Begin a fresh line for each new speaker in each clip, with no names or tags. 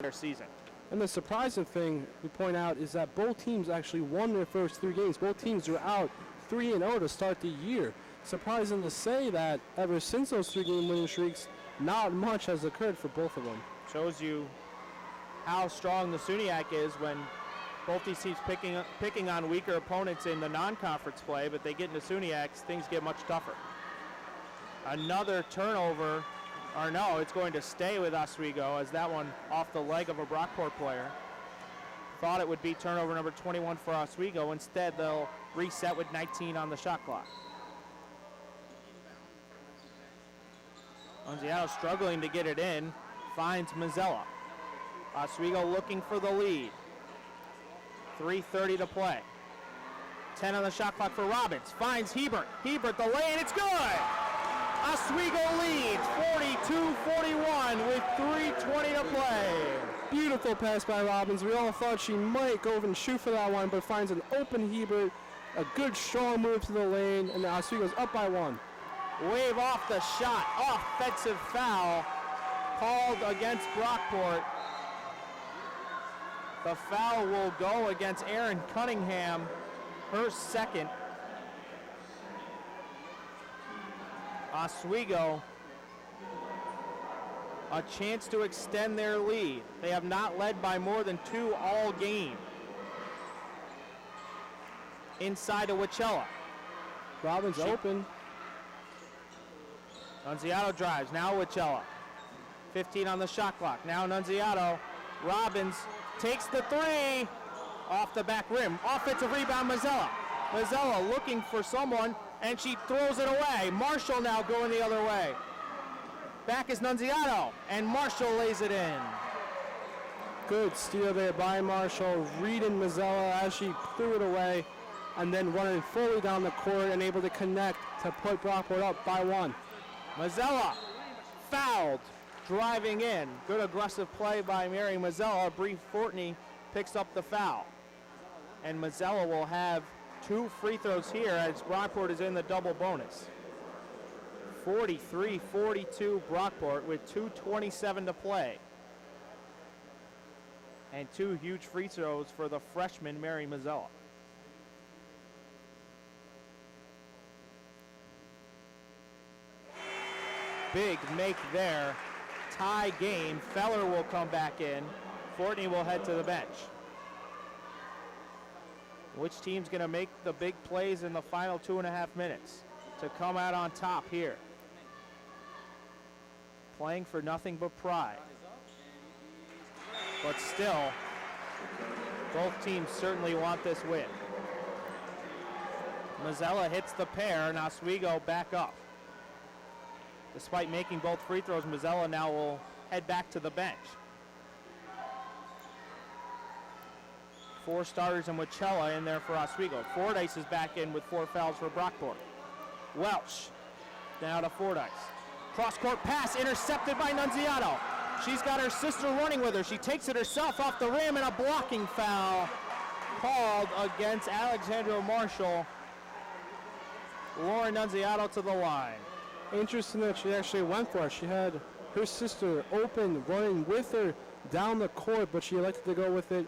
their season.
And the surprising thing we point out is that both teams actually won their first 3 games. Both teams were out 3-0 to start the year. Surprising to say that ever since those 3-game winning streaks, not much has occurred for both of them.
Shows you how strong the SUNYAC is when both these teams picking on weaker opponents in the non-conference play, but they get into SUNYACs, things get much tougher. Another turnover, or no, it's going to stay with Oswego as that one off the leg of a Brockport player. Thought it would be turnover number 21 for Oswego. Instead, they'll reset with 19 on the shot clock. Nunziato struggling to get it in, finds Mazzella. Oswego looking for the lead. 3:30 to play. 10 on the shot clock for Robbins. Finds Hebert. Hebert the lay, and it's good! Oswego leads 42-41 with 3:20 to play.
Beautiful pass by Robbins. We all thought she might go over and shoot for that one, but finds an open Hebert. A good, strong move to the lane, and Oswego's up by 1.
Wave off the shot. Offensive foul called against Brockport. The foul will go against Erin Cunningham, her second. Oswego, a chance to extend their lead. They have not led by more than 2 all game. Inside of Wachella.
Robbins open.
Nunziato drives, now Wachella. 15 on the shot clock, now Nunziato. Robbins takes the 3 off the back rim. Offensive rebound, Mazzella. Mazzella looking for someone, and she throws it away. Marshall now going the other way. Back is Nunziato, and Marshall lays it in.
Good steal there by Marshall, reading Mazzella as she threw it away, and then running fully down the court and able to connect to put Brockport up by 1.
Mazzella fouled, driving in. Good aggressive play by Mary Mazzella. Bree Fortney picks up the foul. And Mazzella will have 2 free throws here as Brockport is in the double bonus. 43-42 Brockport with 2:27 to play. And 2 huge free throws for the freshman Mary Mazzella. Big make there. Tie game. Feller will come back in. Fortney will head to the bench. Which team's going to make the big plays in the final 2.5 minutes to come out on top here? Playing for nothing but pride. But still, both teams certainly want this win. Mazzella hits the pair, and Oswego back up. Despite making both free throws, Mazzella now will head back to the bench. 4 starters and Wachella in there for Oswego. Fordyce is back in with 4 fouls for Brockport. Welch down to Fordyce. Cross-court pass intercepted by Nunziato. She's got her sister running with her. She takes it herself off the rim, and a blocking foul called against Alexandra Marshall. Lauren Nunziato to the line.
Interesting that she actually went for it. She had her sister open, running with her down the court, but she elected to go with it.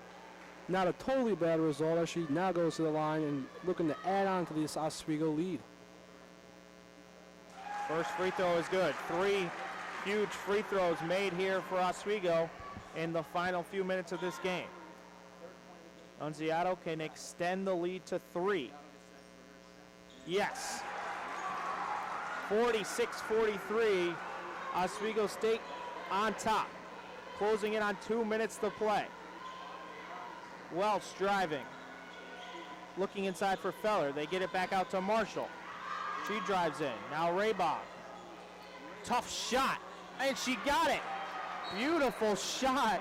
Not a totally bad result as she now goes to the line and looking to add on to this Oswego lead.
First free throw is good. 3 huge free throws made here for Oswego in the final few minutes of this game. Nunziato can extend the lead to 3. Yes. 46-43, Oswego State on top. Closing in on 2 minutes to play. Welch driving. Looking inside for Feller. They get it back out to Marshall. She drives in. Now Raybaum. Tough shot. And she got it. Beautiful shot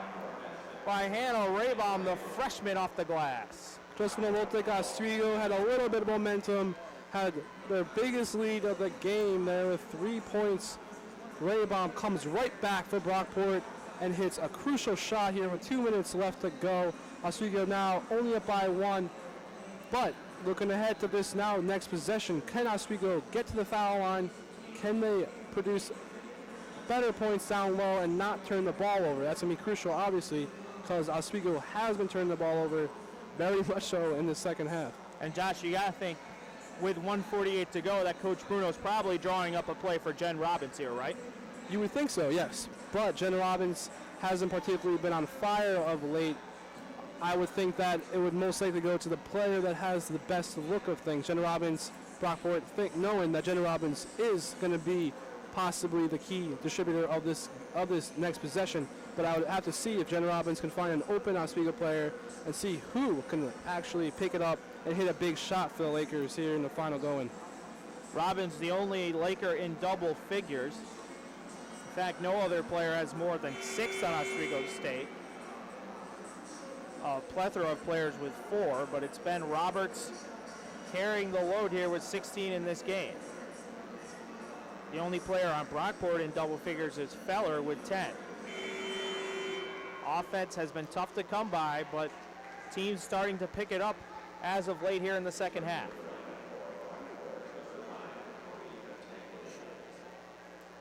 by Hannah Raybaum, the freshman off the glass.
Just when it looked like Oswego had a little bit of momentum, had their biggest lead of the game there with 3 points. Raybaum comes right back for Brockport and hits a crucial shot here with 2 minutes left to go. Oswego now only up by 1, but looking ahead to this now next possession, can Oswego get to the foul line? Can they produce better points down low and not turn the ball over. That's going to be crucial, obviously, because Oswego has been turning the ball over very much so in the second half.
And Josh, you got to think, with 1:48 to go, that Coach Bruno's probably drawing up a play for Jen Robbins here, right?
You would think so, yes. But Jen Robbins hasn't particularly been on fire of late. I would think that it would most likely go to the player that has the best look of things. Jen Robbins, Brockport, knowing that Jen Robbins is going to be possibly the key distributor of this next possession. But I would have to see if Jen Robbins can find an open Oswego player and see who can actually pick it up and hit a big shot for the Lakers here in the final going.
Robbins, the only Laker in double figures. In fact, no other player has more than 6 on Oswego State. A plethora of players with 4, but it's Ben Roberts carrying the load here with 16 in this game. The only player on Brockport in double figures is Feller with 10. Offense has been tough to come by, but teams starting to pick it up as of late here in the second half.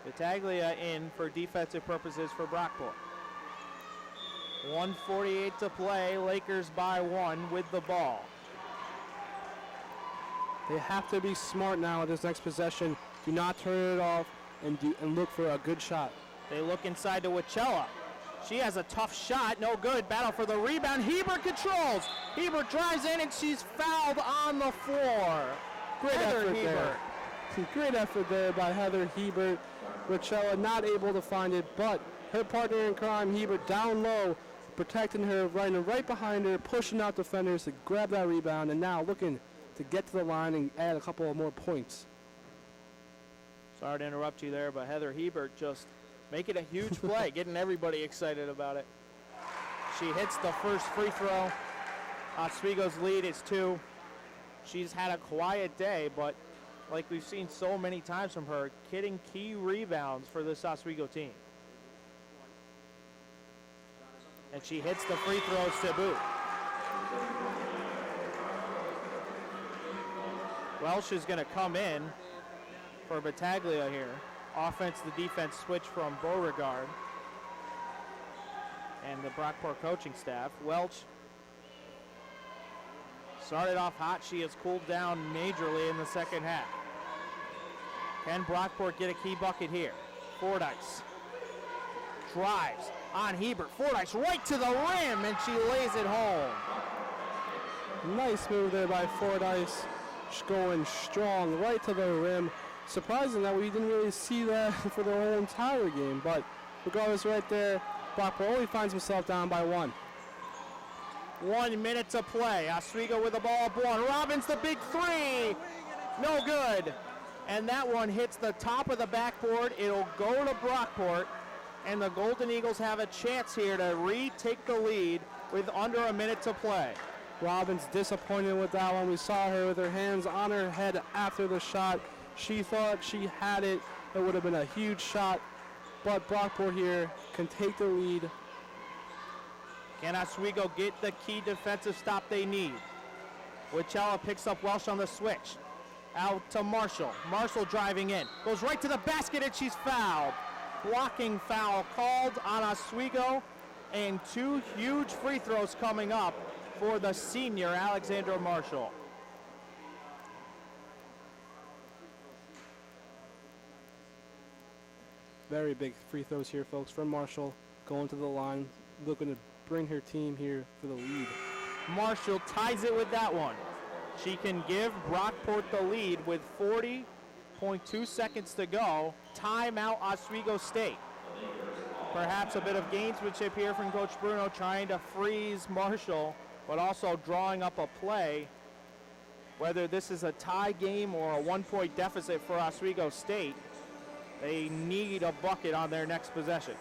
Battaglia in for defensive purposes for Brockport. 1:48 to play, Lakers by 1 with the ball.
They have to be smart now at this next possession. Do not turn it off and look for a good shot.
They look inside to Wachella. She has a tough shot, no good. Battle for the rebound. Hebert controls. Hebert drives in and she's fouled on the floor.
Great effort there. Great effort there by Heather Hebert. Wachella not able to find it, but her partner in crime, Hebert, down low, protecting her, running right behind her, pushing out defenders to grab that rebound, and now looking to get to the line and add a couple of more points.
Sorry to interrupt you there, but Heather Hebert just making a huge play, getting everybody excited about it. She hits the first free throw. Oswego's lead is 2. She's had a quiet day, but like we've seen so many times from her, getting key rebounds for this Oswego team. And she hits the free throws to boot. Welsh is going to come in for Battaglia here. Offense to defense switch from Beauregard and the Brockport coaching staff. Welch started off hot. She has cooled down majorly in the second half. Can Brockport get a key bucket here? Fordyce drives on Hebert. Fordyce right to the rim, and she lays it home.
Nice move there by Fordyce. She's going strong right to the rim. Surprising that we didn't really see that for the whole entire game, but regardless, right there, Brockport only finds himself down by 1.
1 minute to play. Oswego with the ball up 1. Robbins the big 3. No good. And that one hits the top of the backboard. It'll go to Brockport, and the Golden Eagles have a chance here to retake the lead with under a minute to play.
Robbins disappointed with that one. We saw her with her hands on her head after the shot. She thought she had it. It would have been a huge shot, but Brockport here can take the lead.
Can Oswego get the key defensive stop they need? Wachella picks up Welsh on the switch. Out to Marshall. Marshall driving in. Goes right to the basket, and she's fouled. Blocking foul called on Oswego, and 2 huge free throws coming up for the senior Alexandra Marshall.
Very big free throws here, folks, from Marshall. Going to the line, looking to bring her team here for the lead.
Marshall ties it with that one. She can give Brockport the lead with 40.2 seconds to go. Timeout Oswego State. Perhaps a bit of gamesmanship here from Coach Bruno, trying to freeze Marshall, but also drawing up a play. Whether this is a tie game or a 1-point deficit for Oswego State, they need a bucket on their next possession.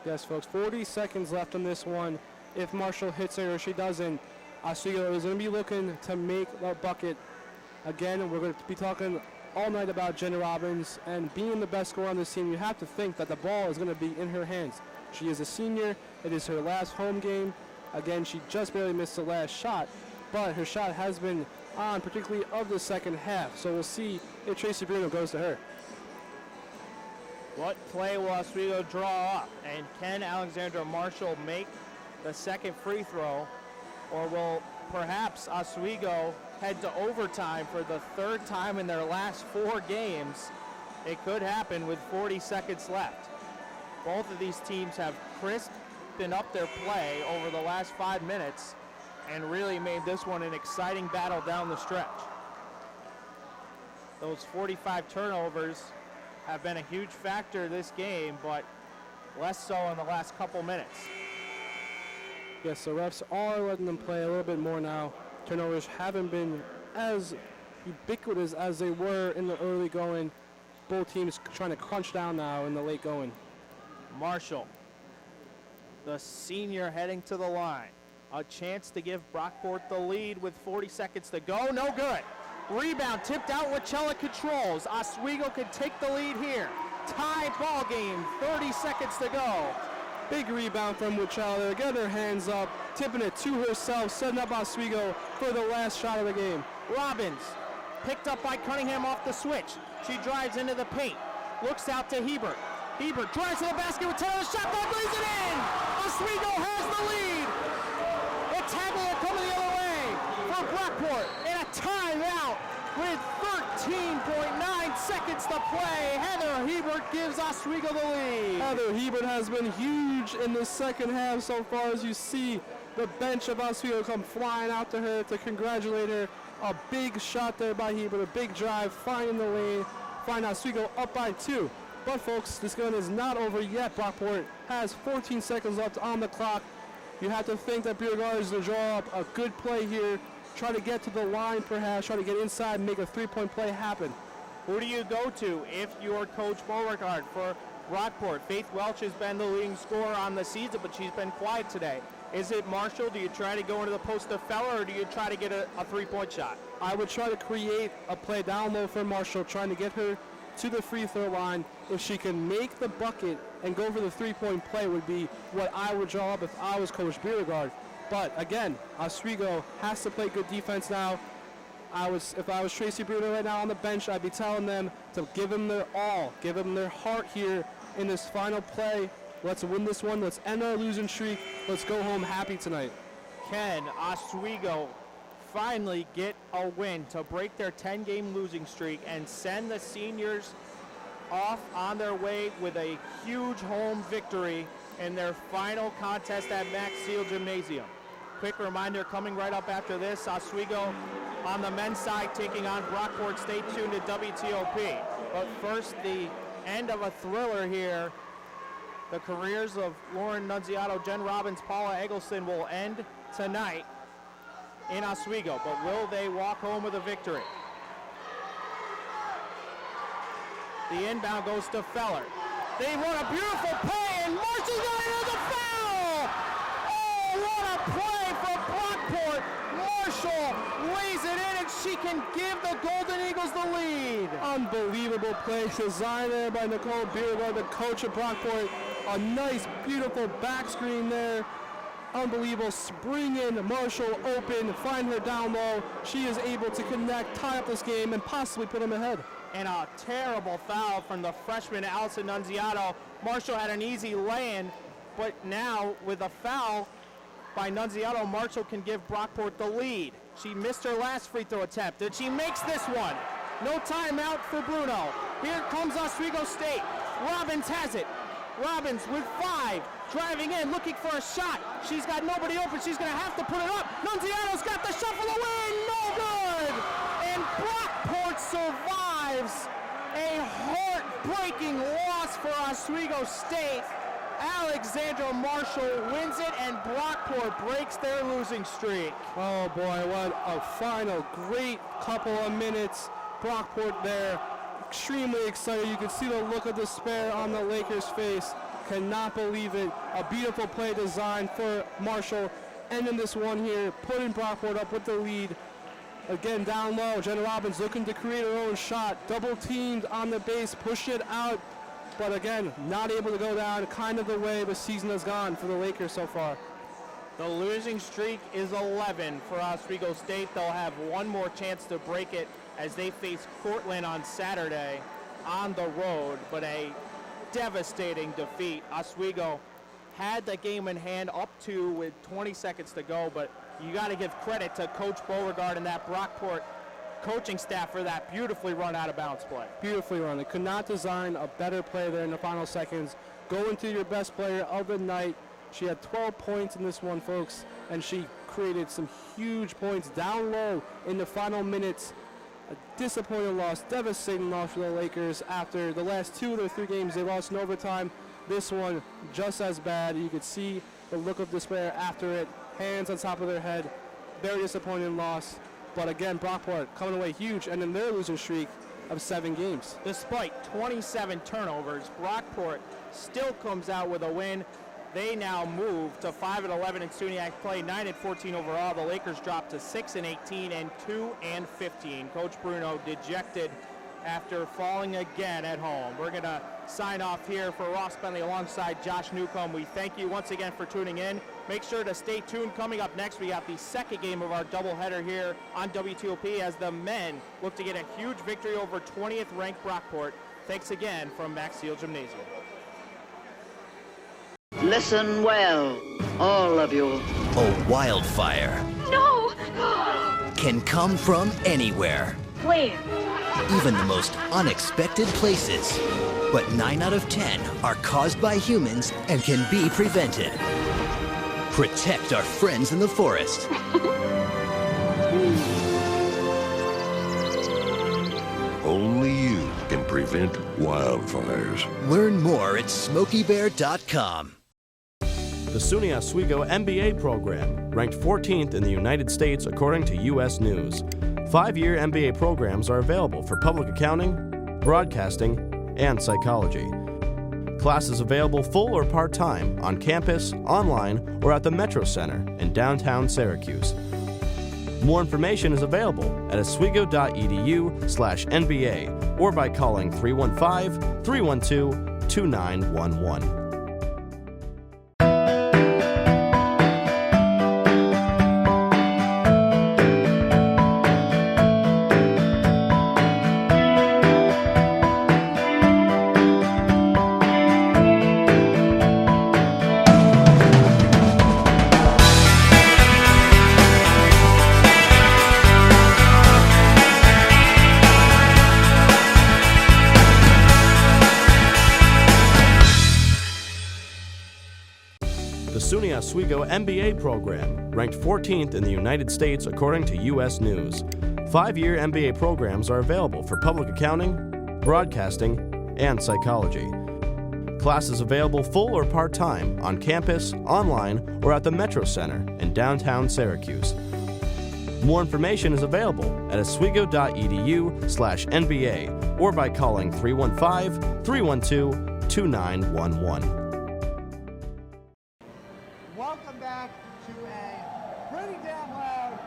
Yes, folks, 40 seconds left on this one. If Marshall hits it or she doesn't, Oswego is going to be looking to make the bucket. Again, we're going to be talking all night about Jen Robbins, and being the best scorer on this team, you have to think that the ball is going to be in her hands. She is a senior. It is her last home game. Again, she just barely missed the last shot, but her shot has been on, particularly of the second half. So we'll see if Tracy Bruno goes to her.
What play will Oswego draw up? And can Alexandra Marshall make the second free throw? Or will perhaps Oswego head to overtime for the third time in their last 4 games? It could happen with 40 seconds left. Both of these teams have crisped up their play over the last 5 minutes and really made this one an exciting battle down the stretch. Those 45 turnovers have been a huge factor this game, but less so in the last couple minutes.
Yes, the refs are letting them play a little bit more now. Turnovers haven't been as ubiquitous as they were in the early going. Both teams trying to crunch down now in the late going.
Marshall, the senior, heading to the line. A chance to give Brockport the lead with 40 seconds to go. No good. Rebound tipped out. Wachella controls. Oswego could take the lead here. Tie ball game. 30 seconds to go.
Big rebound from Wachella. Get her hands up, tipping it to herself, setting up Oswego for the last shot of the game.
Robbins picked up by Cunningham off the switch. She drives into the paint. Looks out to Hebert. Hebert drives to the basket with Taylor. Shot clock, lays it in. Oswego has the lead. Battaglia coming the other way for Brockport. And a timeout with 13.9 seconds to play. Heather Hebert gives Oswego the lead.
Heather Hebert has been huge in the second half so far, as you see the bench of Oswego come flying out to her to congratulate her. A big shot there by Hebert, a big drive, finding the lane, find Oswego up by 2. But folks, this game is not over yet. Brockport has 14 seconds left on the clock. You have to think that Beauregard is going to draw up a good play here, try to get to the line perhaps, try to get inside and make a 3-point play happen.
Who do you go to if you're Coach Beauregard for Brockport? Faith Welch has been the leading scorer on the season, but she's been quiet today. Is it Marshall? Do you try to go into the post to Feller, or do you try to get a 3-point shot?
I would try to create a play down low for Marshall, trying to get her to the free throw line. If she can make the bucket and go for the 3-point play would be what I would draw up if I was Coach Beauregard. But again, Oswego has to play good defense now. If I was Tracy Bruno right now on the bench, I'd be telling them to give them their all, give them their heart here in this final play. Let's win this one. Let's end our losing streak. Let's go home happy tonight.
Can Oswego finally get a win to break their 10-game losing streak and send the seniors off on their way with a huge home victory in their final contest at Max Seal Gymnasium? Quick reminder coming right up after this, Oswego on the men's side taking on Brockport. Stay tuned to WTOP. But first, the end of a thriller here. The careers of Lauren Nunziato, Jen Robbins, Paula Eggleston will end tonight in Oswego, but will they walk home with a victory? The inbound goes to Feller. They run a beautiful play, and Marshall's going into the foul! Oh, what a play for Brockport! Marshall lays it in, and she can give the Golden Eagles the lead.
Unbelievable play designed there by Nicole Beauregard, the coach of Brockport. A nice, beautiful back screen there. Unbelievable. Spring in, Marshall open, find her down low. She is able to connect, tie up this game, and possibly put them ahead.
And a terrible foul from the freshman Allison Nunziato. Marshall had an easy lay-in, but now with a foul by Nunziato, Marshall can give Brockport the lead. She missed her last free throw attempt, and she makes this one. No timeout for Bruno. Here comes Oswego State. Robbins has it. Robbins with 5, driving in, looking for a shot. She's got nobody open. She's going to have to put it up. Nunziato's got the shot for the win. No good. And Brockport survives a heartbreaking loss for Oswego State. Alexandra Marshall wins it, and Brockport breaks their losing streak.
Oh boy, what a final great couple of minutes. Brockport there, extremely excited. You can see the look of despair on the Lakers' face. Cannot believe it. A beautiful play design for Marshall. Ending this one here, putting Brockport up with the lead. Again, down low, Jenna Robbins looking to create her own shot. Double teamed on the base, push it out. But again, not able to go down, kind of the way the season has gone for the Lakers so far.
The losing streak is 11 for Oswego State. They'll have one more chance to break it as they face Cortland on Saturday on the road. But a devastating defeat. Oswego had the game in hand up to with 20 seconds to go, but you got to give credit to Coach Beauregard and that Brockport coaching staff for that beautifully run out of bounds play.
Beautifully run. They could not design a better play there in the final seconds. Going to your best player of the night. She had 12 points in this one, folks, and she created some huge points down low in the final minutes. A disappointing loss, devastating loss for the Lakers after the last 2 of their 3 games. They lost in overtime. This one just as bad. You could see the look of despair after it. Hands on top of their head. Very disappointing loss. But again, Brockport coming away huge, and in their losing streak of 7 games.
Despite 27 turnovers, Brockport still comes out with a win. They now move to 5-11 in SUNYAC play, 9-14 overall. The Lakers drop to 6-18 and 2-15. Coach Bruno dejected after falling again at home. We're going to sign off here for Ross Bentley alongside Josh Newcomb. We thank you once again for tuning in. Make sure to stay tuned. Coming up next, we got the second game of our doubleheader here on WTOP as the men look to get a huge victory over 20th ranked Brockport. Thanks again from Max Seal Gymnasium.
Listen well, all of you.
A wildfire.
No!
Can come from anywhere.
Where?
Even the most unexpected places. But 9 out of 10 are caused by humans and can be prevented. Protect our friends in the forest.
Only you can prevent wildfires.
Learn more at SmokeyBear.com.
The SUNY Oswego MBA program, ranked 14th in the United States according to U.S. News. 5-year MBA programs are available for public accounting, broadcasting, and psychology. Classes available full or part-time on campus, online, or at the Metro Center in downtown Syracuse. More information is available at oswego.edu/NBA or by calling 315-312-2911. The SUNY Oswego MBA program, ranked 14th in the United States according to U.S. News. 5-year MBA programs are available for public accounting, broadcasting, and psychology. Classes available full or part-time on campus, online, or at the Metro Center in downtown Syracuse. More information is available at oswego.edu/NBA or by calling 315-312-2911.
Welcome back to a pretty damn loud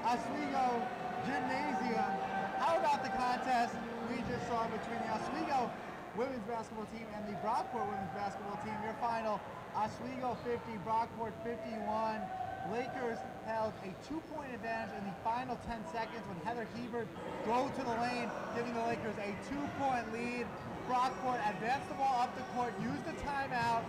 Oswego Gymnasium. How about the contest we just saw between the Oswego women's basketball team and the Brockport women's basketball team? Your final, Oswego 50, Brockport 51. Lakers held a 2-point advantage in the final 10 seconds when Heather Hebert drove to the lane, giving the Lakers a 2-point lead. Brockport advanced the ball up the court, used the timeout,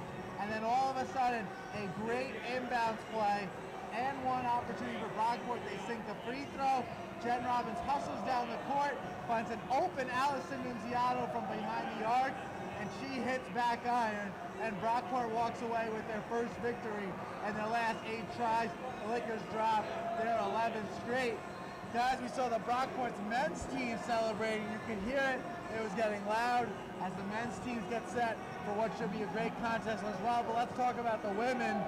and then all of a sudden, a great inbounds play and one opportunity for Brockport. They sink the free throw. Jen Robbins hustles down the court, finds an open Allison Nunziato from behind the arc, and she hits back iron, and Brockport walks away with their first victory in their last 8 tries. The Lakers drop their 11th straight. Guys, we saw the Brockport's men's team celebrating. You could hear it. It was getting loud as the men's teams get set for what should be a great contest as well. But let's talk about the women.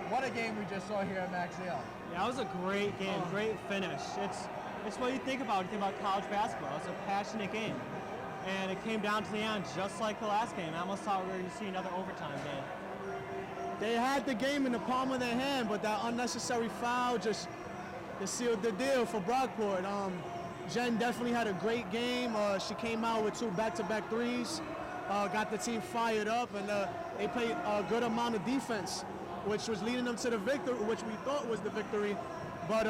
What a game we just saw here at Max Hill.
Yeah, it was a great game, great finish. It's what you think about when you think about college basketball. It's a passionate game. And it came down to the end, just like the last game. I almost thought we were going to see another overtime game.
They had the game in the palm of their hand, but that unnecessary foul just sealed the deal for Brockport. Jen definitely had a great game. She came out with 2 back-to-back threes, got the team fired up, and they played a good amount of defense, which was leading them to the victory, which we thought was the victory. But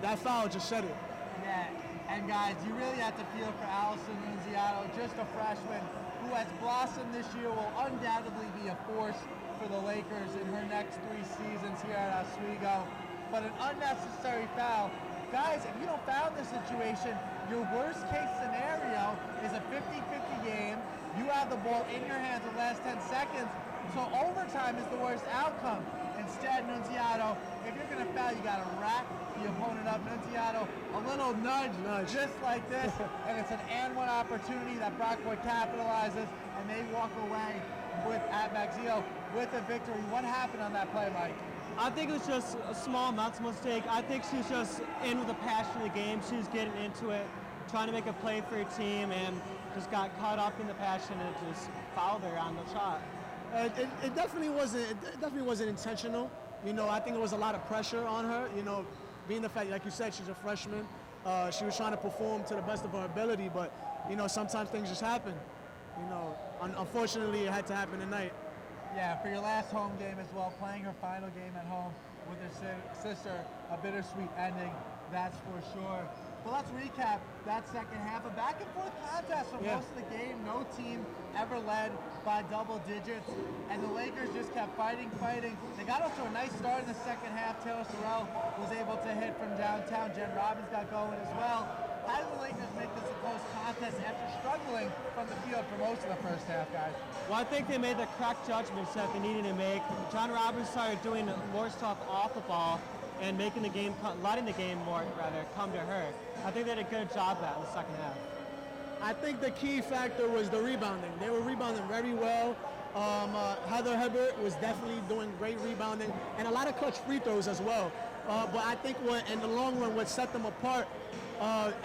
that foul just shut it.
Yeah, and guys, you really have to feel for Allison Nunziato, just a freshman, who who has blossomed this year, will undoubtedly be a force for the Lakers in her next 3 seasons here at Oswego. But an unnecessary foul. Guys, if you don't foul in this situation, your worst case scenario is a 50-50 game. You have the ball in your hands the last 10 seconds, so overtime is the worst outcome. Instead, Nunziato, if you're going to foul, you got to rack the opponent up. Nunziato, a little nudge, just like this, and it's an and-one opportunity that Brockport capitalizes, and they walk away at Maxio with a victory. What happened on that play, Mike?
I think it was just a small mental mistake. I think she's just in with the passion of the game. She's getting into it, trying to make a play for her team, and just got caught up in the passion and just fouled her on the shot.
It definitely wasn't intentional. You know, I think it was a lot of pressure on her. You know, being the fact, like you said, she's a freshman. She was trying to perform to the best of her ability, but you know, sometimes things just happen. You know, unfortunately, it had to happen tonight.
Yeah, for your last home game as well, playing her final game at home with her sister, a bittersweet ending, that's for sure. But let's recap that second half. A back-and-forth contest for most of the game. No team ever led by double digits, and the Lakers just kept fighting. They got off to a nice start in the second half. Taylor Sorrell was able to hit from downtown. Jen Robbins got going as well. How did the Lakers make this a close contest after struggling from the field for most of the first half, guys?
Well, I think they made the correct judgments that they needed to make. John Robbins started doing more stuff off the ball and making the game, letting the game come to her. I think they did a good job of that in the second half.
I think the key factor was the rebounding. They were rebounding very well. Heather Hebert was definitely doing great rebounding and a lot of clutch free throws as well. But I think in the long run, what set them apart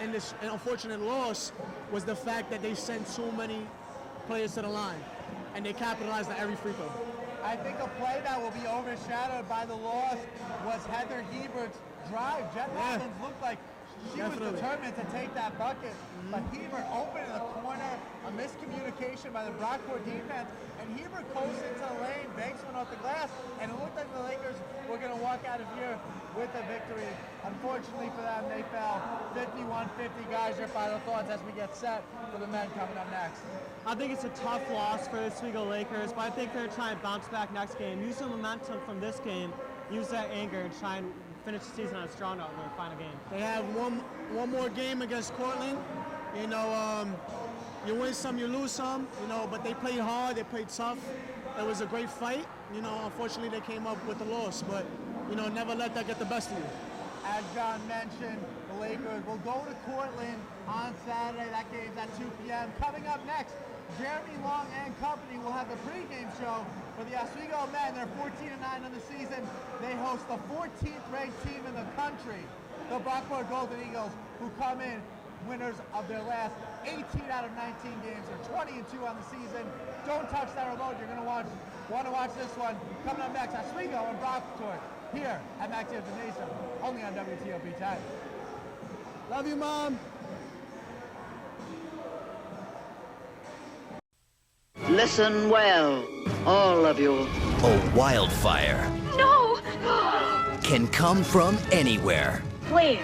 in this unfortunate loss was the fact that they sent so many players to the line, and they capitalized on every free throw.
I think a play that will be overshadowed by the loss was Heather Hebert's drive. Jen Robbins looked like she was determined to take that bucket, but Hebert opened in the corner, a miscommunication by the Brockport defense, and Hebert goes into the lane, banks one off the glass, and it looked like the Lakers were going to walk out of here with a victory. Unfortunately for them, they fell 51-50. Guys, your final thoughts as we get set for the men coming up next.
I think it's a tough loss for the Oswego Lakers, but I think they're trying to bounce back next game, use the momentum from this game, use that anger, and try and finish the season on a strong note in their final game.
They have one more game against Cortland. You know, you win some, you lose some. You know, but they played hard, they played tough. It was a great fight. You know, unfortunately they came up with the loss, but you know, never let that get the best of you.
As John mentioned, the Lakers will go to Cortland on Saturday. That game's at 2 p.m. Coming up next, Jeremy Long and company will have the pregame show for the Oswego men. They're 14-9 on the season. They host the 14th ranked team in the country, the Brockport Golden Eagles, who come in winners of their last 18 out of 19 games. They're 20-2 on the season. Don't touch that remote. You're going to want to watch this one. Coming up next, Oswego and Brockport here at Maxio Gymnasium, only on WTOP 10.
Love you, Mom.
Listen well, all of you.
A wildfire
No!
can come from anywhere,
Where?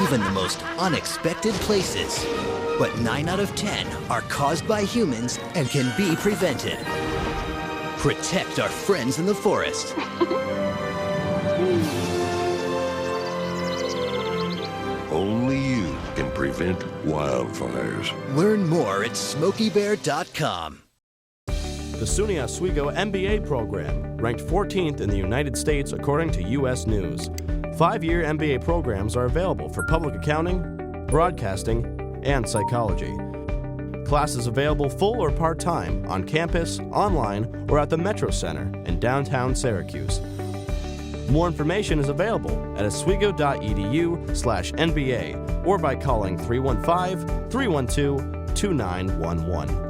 even the most unexpected places. But 9 out of 10 are caused by humans and can be prevented. Protect our friends in the forest.
Only you can prevent wildfires.
Learn more at SmokeyBear.com.
The SUNY Oswego MBA program, ranked 14th in the United States according to U.S. News. 5-year MBA programs are available for public accounting, broadcasting, and psychology. Classes available full or part-time, on campus, online, or at the Metro Center in downtown Syracuse. More information is available at oswego.edu/NBA or by calling 315-312-2911.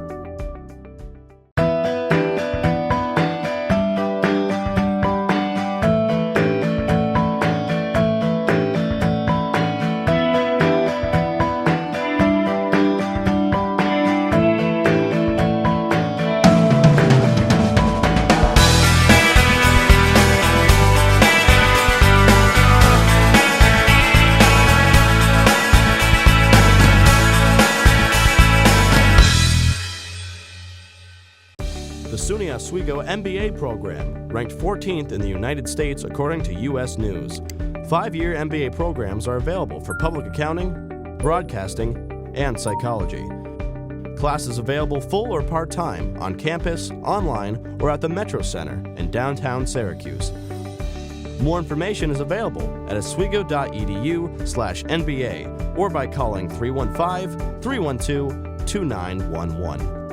Oswego MBA program, ranked 14th in the United States according to U.S. News. 5-year MBA programs are available for public accounting, broadcasting, and psychology. Classes available full or part-time, on campus, online, or at the Metro Center in downtown Syracuse. More information is available at oswego.edu/NBA or by calling 315-312-2911.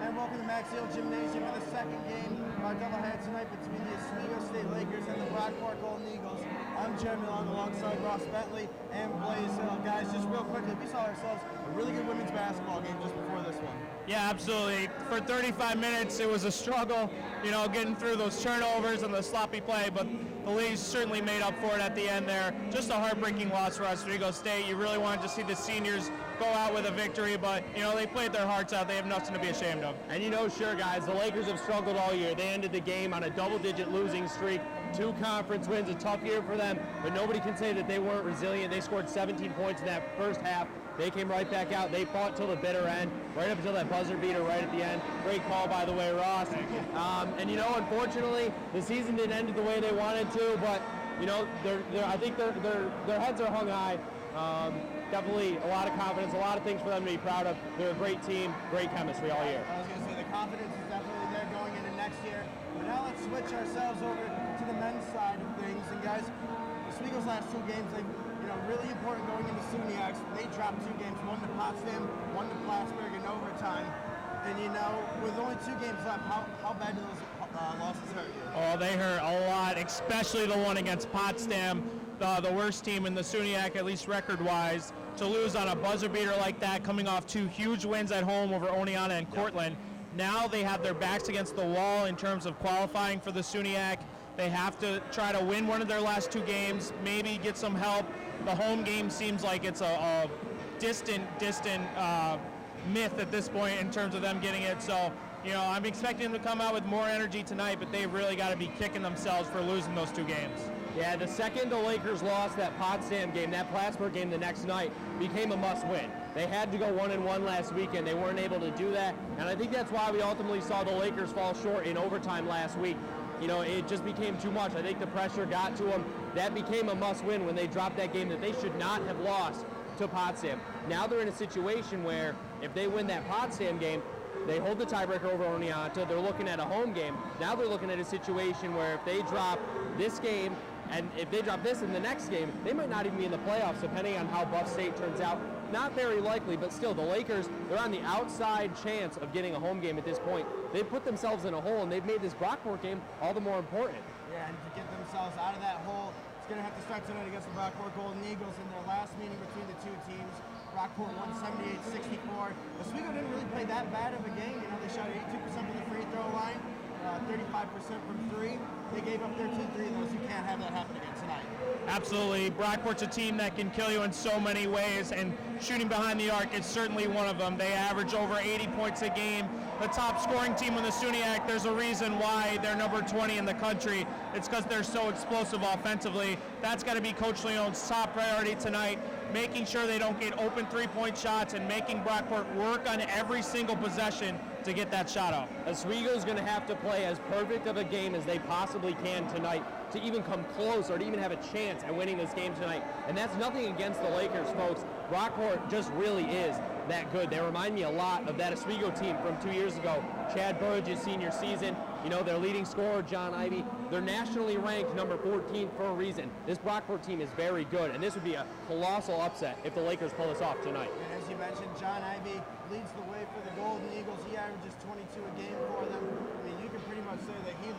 And welcome to Max Hill Gymnasium for the second game of our doubleheader tonight between the Oswego State Lakers and the Brockport Golden Eagles. I'm Jeremy Long alongside Ross Bentley and Blaze Hill. Guys, just real quickly, we saw ourselves a really good women's basketball game just before this one.
Yeah, absolutely. For 35 minutes, it was a struggle, getting through those turnovers and the sloppy play, but the Leafs certainly made up for it at the end there. Just a heartbreaking loss for Oswego State. You really wanted to see the seniors go out with a victory, but, they played their hearts out. They have nothing to be ashamed of.
And sure, guys, the Lakers have struggled all year. They ended the game on a double-digit losing streak. 2 conference wins, a tough year for them, but nobody can say that they weren't resilient. They scored 17 points in that first half. They came right back out. They fought till the bitter end, right up until that buzzer beater right at the end. Great call, by the way, Ross. Unfortunately, the season didn't end the way they wanted to, but, I think their heads are hung high. Definitely a lot of confidence, a lot of things for them to be proud of. They're a great team, great chemistry all year.
I was going to say the confidence is definitely there going into next year. But now let's switch ourselves over to the men's side of things. And guys, Oswego's last 2 games, really important going into SUNYX. They dropped 2 games, one to Potsdam, one to Plattsburgh in overtime. And with only 2 games left, how bad do those losses hurt you?
Oh, they hurt a lot, especially the one against Potsdam, the worst team in the SUNYAC, at least record-wise. To lose on a buzzer beater like that, coming off 2 huge wins at home over Oneonta and Cortland. Now they have their backs against the wall in terms of qualifying for the SUNYAC. They have to try to win one of their last 2 games, maybe get some help. The home game seems like it's a distant myth at this point in terms of them getting it. So, I'm expecting them to come out with more energy tonight, but they've really got to be kicking themselves for losing those 2 games.
Yeah, the second the Lakers lost that Potsdam game, that Plattsburgh game the next night became a must-win. They had to go 1-1 last weekend. They weren't able to do that, and I think that's why we ultimately saw the Lakers fall short in overtime last week. It just became too much. I think the pressure got to them. That became a must-win when they dropped that game that they should not have lost to Potsdam. Now they're in a situation where if they win that Potsdam game, they hold the tiebreaker over Oneonta. They're looking at a home game. Now they're looking at a situation where if they drop this game and if they drop this in the next game, they might not even be in the playoffs depending on how Buff State turns out. Not very likely, but still, the Lakers, they're on the outside chance of getting a home game at this point. They've put themselves in a hole, and they've made this Brockport game all the more important.
Yeah, and to get themselves out of that hole, it's going to have to start tonight against the Brockport Golden Eagles in their last meeting between the 2 teams. Brockport won 78-64. Oswego didn't really play that bad of a game. They shot 82% from the free throw line, 35% from 3. They gave up 13 3 of those. You can't have that happen again tonight.
Absolutely. Brockport's a team that can kill you in so many ways, and shooting behind the arc is certainly one of them. They average over 80 points a game. The top scoring team in the SUNYAC, there's a reason why they're number 20 in the country. It's because they're so explosive offensively. That's got to be Coach Leone's top priority tonight, making sure they don't get open 3-point shots and making Brockport work on every single possession to get that shot up.
Oswego's going to have to play as perfect of a game as they possibly can tonight to even come close or to even have a chance at winning this game tonight. And that's nothing against the Lakers, folks. Brockport just really is that good. They remind me a lot of that Oswego team from 2 years ago. Chad Burridge's senior season, their leading scorer, John Ivey. They're nationally ranked number 14 for a reason. This Brockport team is very good, and this would be a colossal upset if the Lakers pull this off tonight.
And as you mentioned, John Ivey leads the way for the Golden Eagles. He averages 22 a game for them. You can pretty much say that he's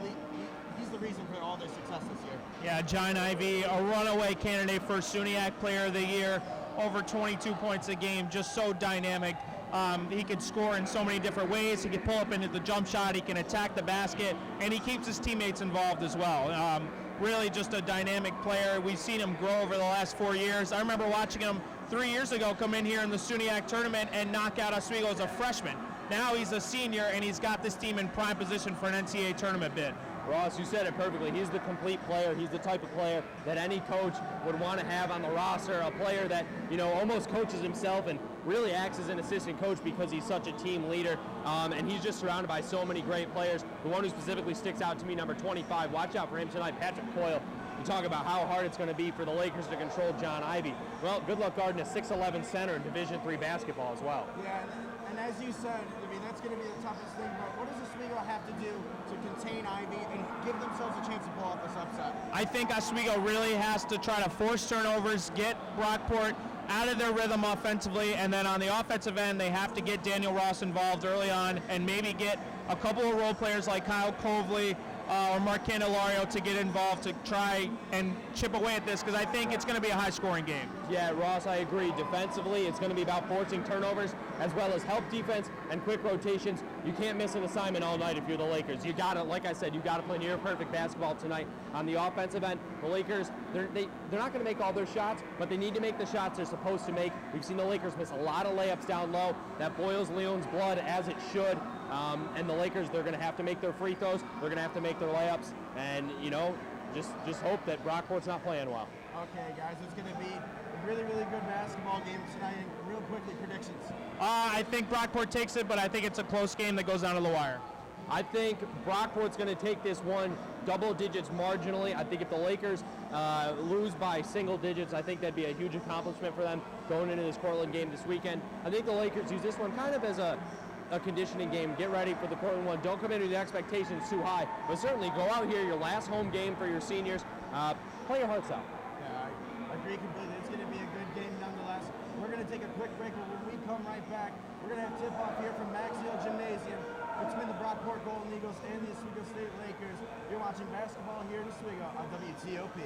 the reason for all their success this year.
Yeah, John Ivey, a runaway candidate for SUNYAC Player of the Year. Over 22 points a game, just so dynamic. He can score in so many different ways. He can pull up into the jump shot. He can attack the basket, and he keeps his teammates involved as well. Really just a dynamic player. We've seen him grow over the last 4 years. I remember watching him 3 years ago come in here in the SUNYAC tournament and knock out Oswego as a freshman. Now he's a senior, and he's got this team in prime position for an NCAA tournament bid.
Ross, you said it perfectly. He's the complete player. He's the type of player that any coach would want to have on the roster, a player that, almost coaches himself and really acts as an assistant coach because he's such a team leader, and he's just surrounded by so many great players. The one who specifically sticks out to me, number 25, watch out for him tonight, Patrick Coyle. You talk about how hard it's going to be for the Lakers to control John Ivey. Well, good luck guarding a 6'11" center in Division III basketball as well.
Yeah, and as you said, I mean, that's going to be the toughest thing, but what does Oswego have to do to contain Ivy and give themselves a chance to pull off this upset?
I think Oswego really has to try to force turnovers, get Brockport out of their rhythm offensively, and then on the offensive end, they have to get Daniel Ross involved early on and maybe get a couple of role players like Kyle Coveley or Mark Candelario to get involved to try and chip away at this, because I think it's going to be a high-scoring game.
Yeah, Ross, I agree. Defensively, it's going to be about forcing turnovers as well as help defense and quick rotations. You can't miss an assignment all night if you're the Lakers. You got to, like I said, you got to play near perfect basketball tonight. On the offensive end, the Lakers, they're not going to make all their shots, but they need to make the shots they're supposed to make. We've seen the Lakers miss a lot of layups down low. That boils Leon's blood, as it should. And the Lakers, they're going to have to make their free throws. They're going to have to make their layups. And, you know, just hope that Brockport's not playing well.
Okay, guys, it's going to be a really, really good basketball game tonight. And real quickly, predictions.
I think Brockport takes it, but I think it's a close game that goes down to the wire.
I think Brockport's going to take this one double digits marginally. I think if the Lakers lose by single digits, I think that'd be a huge accomplishment for them going into this Portland game this weekend. I think the Lakers use this one kind of as a conditioning game. Get ready for the Portland one. Don't come in with the expectations too high, but certainly go out here, your last home game for your seniors. Play your hearts out.
Yeah, I agree completely. It's going to be a good game nonetheless. We're going to take a quick break, but when we come right back, we're going to have tip-off here from Maxiel Gymnasium between the Brockport Golden Eagles and the Oswego State Lakers. You're watching basketball here in Oswego on WTOP.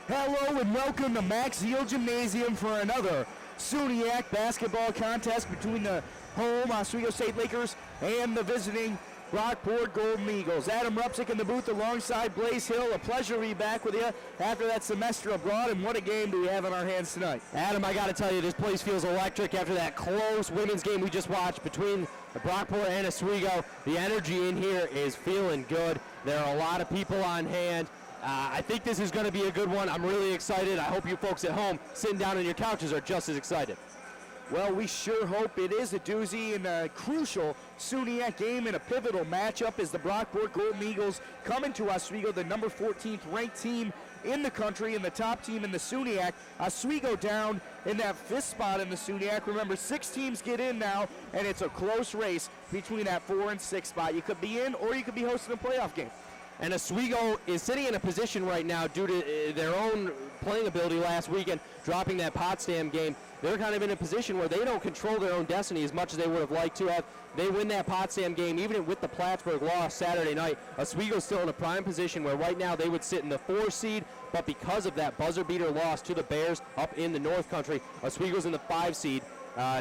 Hello and welcome to Maxiel Gymnasium for another SUNYAC basketball contest between the home Oswego State Lakers and the visiting Brockport Golden Eagles. Adam Rupsick in the booth alongside Blaze Hill. A pleasure to be back with you after that semester abroad, and what a game do we have on our hands tonight.
Adam, I got to tell you, this place feels electric after that close women's game we just watched between Brockport and Oswego. The energy in here is feeling good. There are a lot of people on hand. I think this is going to be a good one. I'm really excited. I hope you folks at home sitting down on your couches are just as excited.
Well, we sure hope it is a doozy and a crucial SUNYAC game and a pivotal matchup as the Brockport Golden Eagles come into Oswego, the number 14th ranked team in the country and the top team in the SUNYAC. Oswego down in that 5th spot in the SUNYAC. Remember, 6 teams get in now, and it's a close race between that 4 and 6 spot. You could be in, or you could be hosting a playoff game.
And Oswego is sitting in a position right now due to their own playing ability last weekend, dropping that Potsdam game. They're kind of in a position where they don't control their own destiny as much as they would have liked to have. They win that Potsdam game, even with the Plattsburgh loss Saturday night. Oswego's still in a prime position where right now they would sit in the 4 seed, but because of that buzzer beater loss to the Bears up in the North Country, Oswego's in the 5 seed.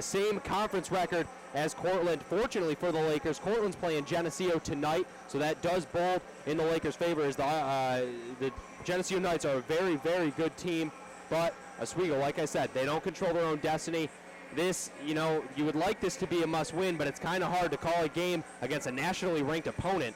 Same conference record as Cortland. Fortunately for the Lakers, Cortland's playing Geneseo tonight, so that does bode in the Lakers' favor as the Geneseo Knights are a very, very good team. But Oswego, like I said, they don't control their own destiny. This, you would like this to be a must-win, but it's kind of hard to call a game against a nationally ranked opponent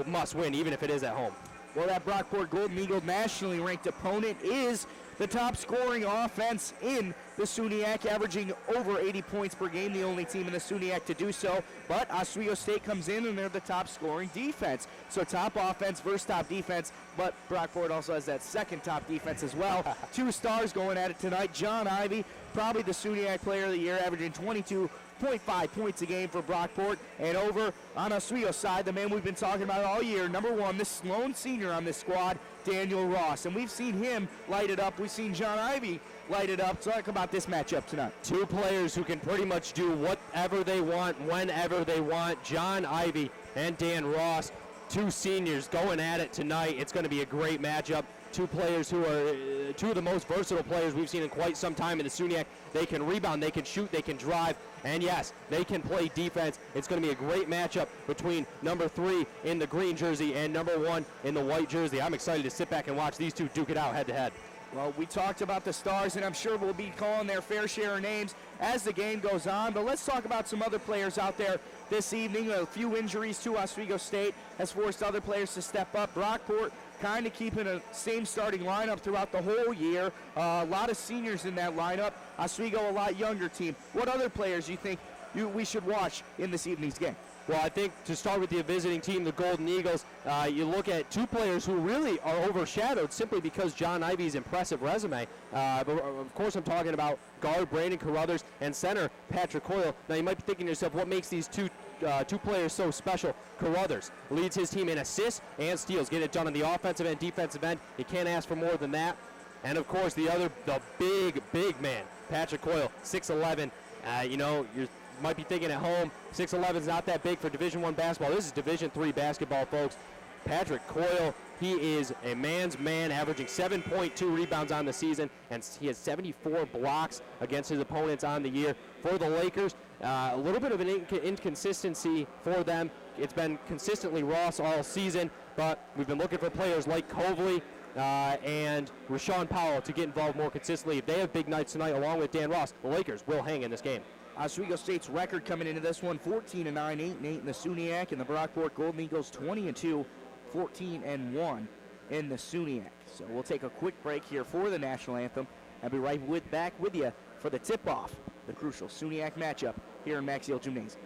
must-win, even if it is at home.
Well, that Brockport Golden Eagle nationally ranked opponent is the top scoring offense in the SUNYAC, averaging over 80 points per game, the only team in the SUNYAC to do so. But Oswego State comes in and they're the top scoring defense. So top offense versus top defense, but Brockport also has that second top defense as well. 2 stars going at it tonight. John Ivey, probably the SUNYAC player of the year, averaging 22.5 points a game for Brockport. And over on Oswego's side, the man we've been talking about all year, number 1, this lone senior on this squad, Daniel Ross. And we've seen him light it up. We've seen John Ivey light it up. Talk about this matchup tonight.
2 players who can pretty much do whatever they want, whenever they want. John Ivey and Dan Ross, 2 seniors going at it tonight. It's going to be a great matchup. 2 players who are 2 of the most versatile players we've seen in quite some time in the SUNYAC. They can rebound, they can shoot, they can drive, and yes, they can play defense. It's going to be a great matchup between number 3 in the green jersey and number 1 in the white jersey. I'm excited to sit back and watch these 2 duke it out head-to-head.
Well, we talked about the stars, and I'm sure we'll be calling their fair share of names as the game goes on. But let's talk about some other players out there this evening. A few injuries to Oswego State has forced other players to step up. Brockport kind of keeping a same starting lineup throughout the whole year. A lot of seniors in that lineup. Oswego, a lot younger team. What other players do you think we should watch in this evening's game?
Well, I think to start with the visiting team, the Golden Eagles, you look at 2 players who really are overshadowed simply because John Ivey's impressive resume. But of course, I'm talking about guard Brandon Carruthers and center Patrick Coyle. Now, you might be thinking to yourself, what makes these two players so special? Carruthers leads his team in assists and steals, getting it done on the offensive and defensive end. You can't ask for more than that. And of course, the big man, Patrick Coyle, 6'11". You might be thinking at home, 6'11" is not that big for Division I basketball. This is Division III basketball, folks. Patrick Coyle, he is a man's man, averaging 7.2 rebounds on the season, and he has 74 blocks against his opponents on the year. For the Lakers, a little bit of an inconsistency for them. It's been consistently Ross all season, but we've been looking for players like Coveley and Rashawn Powell to get involved more consistently. If they have big nights tonight along with Dan Ross, the Lakers will hang in this game.
Oswego State's record coming into this one, 14-9, 8-8 in the SUNYAC, and the Brockport Golden Eagles 20-2, 14-1 in the SUNYAC. So we'll take a quick break here for the national anthem and be right back with you for the tip-off, the crucial SUNYAC matchup here in Maxiel Gymnasium.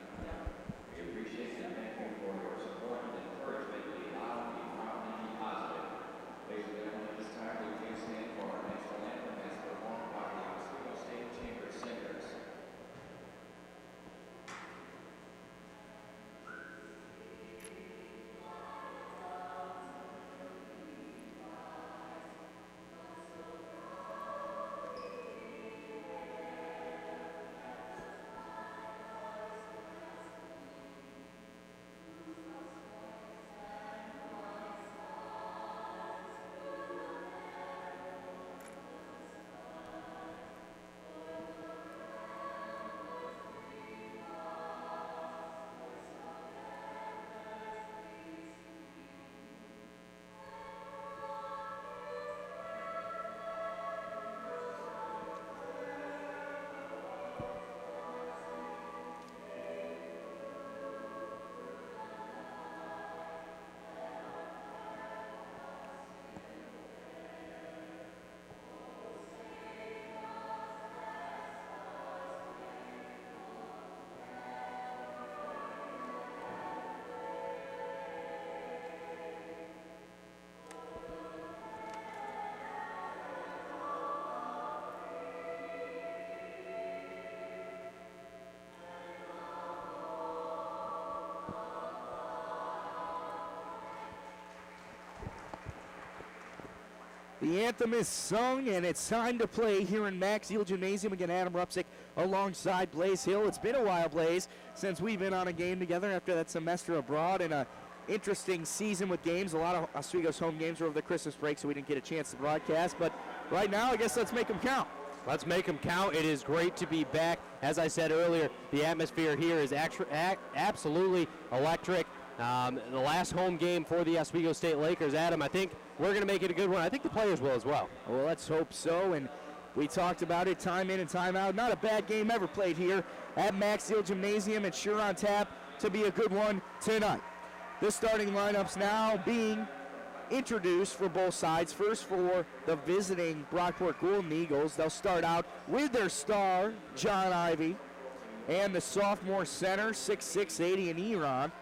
The anthem is sung, and it's time to play here in Max Eel Gymnasium. Again, Adam Rupsick alongside Blaze Hill. It's been a while, Blaze, since we've been on a game together after that semester abroad and a interesting season with games. A lot of Oswego's home games were over the Christmas break, so we didn't get a chance to broadcast. But right now, I guess let's make them count.
Let's make them count. It is great to be back. As I said earlier, the atmosphere here is absolutely electric. The last home game for the Oswego State Lakers, Adam, I think we're going to make it a good one. I think the players will as well.
Well, let's hope so. And we talked about it time in and time out. Not a bad game ever played here at Max Eel Gymnasium. It's sure on tap to be a good one tonight. The starting lineups now being introduced for both sides. First for the visiting Brockport Golden Eagles. They'll start out with their star, John Ivy, and the sophomore center, 6'6", 80 in Iran.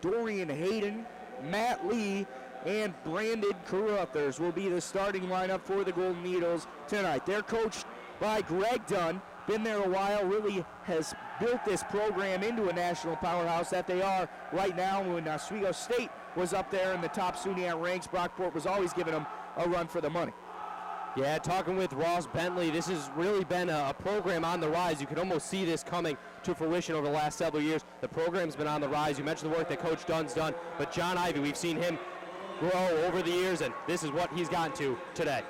Dorian Hayden, Matt Lee, and Brandon Carruthers will be the starting lineup for the Golden Eagles tonight. They're coached by Greg Dunn. Been there a while, really has built this program into a national powerhouse that they are right now. When Oswego State was up there in the top SUNYAT ranks, Brockport was always giving them a run for the money.
Yeah, talking with Ross Bentley, this has really been a program on the rise. You could almost see this coming to fruition over the last several years. The program's been on the rise. You mentioned the work that Coach Dunn's done, but John Ivy, we've seen him grow over the years, and this is what he's gotten to today.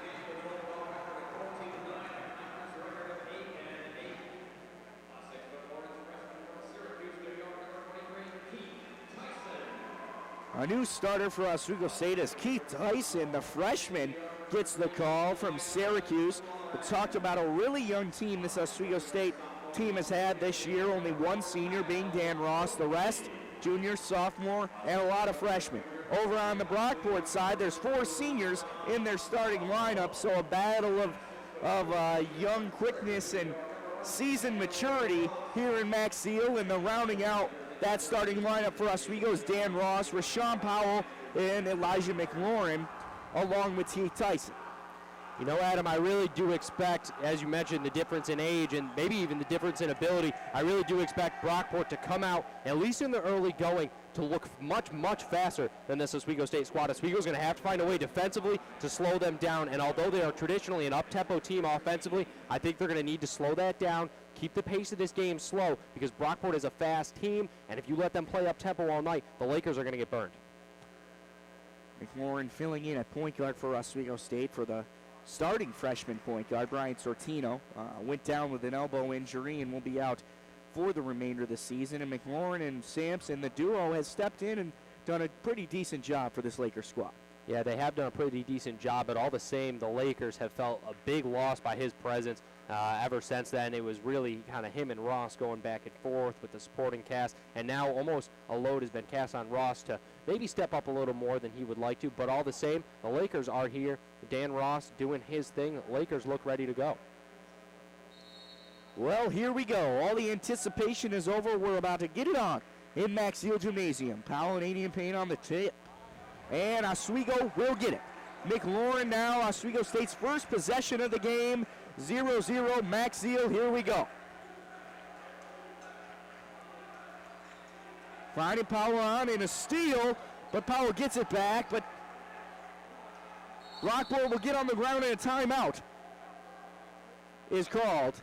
A new starter for Oswego State is Keith Tyson, the freshman, gets the call from Syracuse. We talked about a really young team this Oswego State team has had this year, only one senior being Dan Ross. The rest, junior, sophomore, and a lot of freshmen. Over on the Brockport side, there's 4 seniors in their starting lineup, so a battle of young quickness and seasoned maturity here in Max Eel, and the rounding out that starting lineup for Oswego is Dan Ross, Rashawn Powell, and Elijah McLaurin, along with Keith Tyson.
You know, Adam, I really do expect, as you mentioned, the difference in age and maybe even the difference in ability. I really do expect Brockport to come out, at least in the early going, to look much, much faster than this Oswego State squad. Oswego's going to have to find a way defensively to slow them down, and although they are traditionally an up-tempo team offensively, I think they're going to need to slow that down, keep the pace of this game slow, because Brockport is a fast team, and if you let them play up-tempo all night, the Lakers are going to get burned.
McLaurin filling in at point guard for Oswego State for the starting freshman point guard. Brian Sortino went down with an elbow injury and will be out for the remainder of the season. And McLaurin and Sampson, the duo, has stepped in and done a pretty decent job for this Lakers squad.
Yeah, they have done a pretty decent job, but all the same, the Lakers have felt a big loss by his presence. Ever since then, it was really kind of him and Ross going back and forth with the supporting cast, and now almost a load has been cast on Ross to maybe step up a little more than he would like to, but all the same, the Lakers are here. Dan Ross doing his thing. Lakers look ready to go.
Well, here we go. All the anticipation is over. We're about to get it on in Max Eel Gymnasium. Powell and Adian Payne on the tip, and Oswego will get it. McLaurin now, Oswego State's first possession of the game. 0-0 Max Eel, here we go. Finding Powell on in a steal, but Powell gets it back, but Brockport will get on the ground and a timeout is called.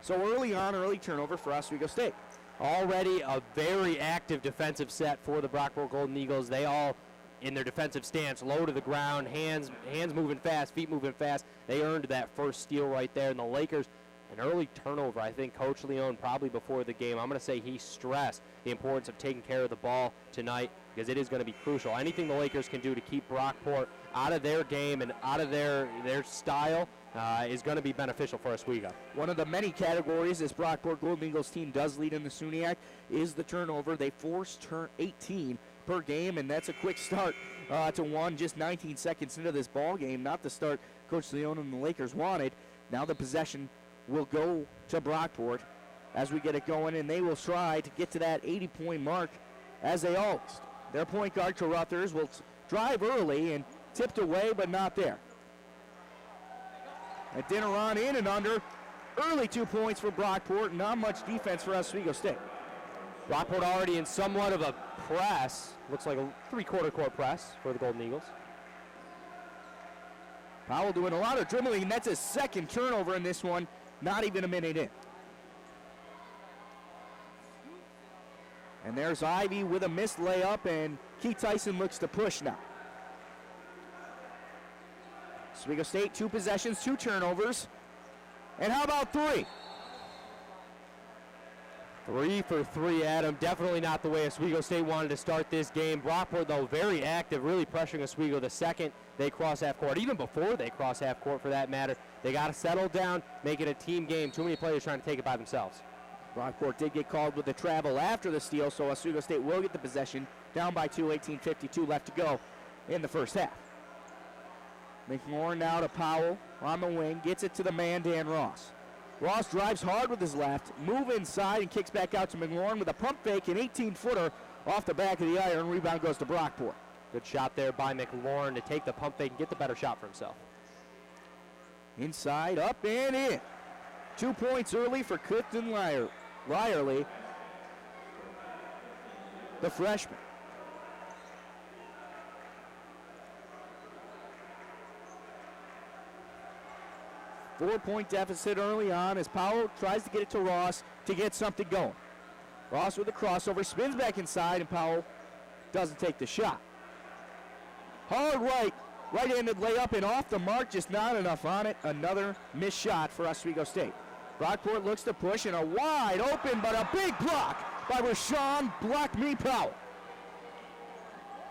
So early turnover for Oswego State.
Already a very active defensive set for the Brockport Golden Eagles. They all in their defensive stance, low to the ground, hands moving fast, feet moving fast. They earned that first steal right there. And the Lakers, an early turnover, I think Coach Leone probably before the game, I'm going to say he stressed the importance of taking care of the ball tonight because it is going to be crucial. Anything the Lakers can do to keep Brockport out of their game and out of their style is going to be beneficial for Oswego.
One of the many categories this Brockport Golden Eagles team does lead in the SUNYAC is the turnover. They forced 18 per game, and that's a quick start to one just 19 seconds into this ball game. Not the start Coach Leone and the Lakers wanted. Now the possession will go to Brockport as we get it going, and they will try to get to that 80-point mark as they always. Their point guard, Carruthers, will drive early and tipped away, but not there. And Dineron in and under. Early 2 points for Brockport. Not much defense for Oswego State.
Brockport already in somewhat of a press. Looks like a three-quarter court press for the Golden Eagles.
Powell doing a lot of dribbling, and that's his second turnover in this one, not even a minute in. And there's Ivy with a missed layup, and Keith Tyson looks to push now. Oswego State, 2 possessions, 2 turnovers. And how about 3?
3 for 3, Adam. Definitely not the way Oswego State wanted to start this game. Brockport, though, very active, really pressuring Oswego the second they cross half court, even before they cross half court for that matter. They got to settle down, make it a team game. Too many players trying to take it by themselves.
Brockport did get called with the travel after the steal, so Oswego State will get the possession. Down by 2, 18:52 left to go in the first half. McLaurin now to Powell on the wing, gets it to the man, Dan Ross. Ross drives hard with his left, move inside and kicks back out to McLaurin with a pump fake, an 18-footer off the back of the iron. Rebound goes to Brockport.
Good shot there by McLaurin to take the pump fake and get the better shot for himself.
Inside, up and in. 2 points early for Clifton Lyerly, the freshman. Four-point deficit early on as Powell tries to get it to Ross to get something going. Ross with a crossover, spins back inside, and Powell doesn't take the shot. Hard right-handed layup and off the mark, just not enough on it. Another missed shot for Oswego State. Brockport looks to push, and a wide open, but a big block by Rashawn Block Me Powell.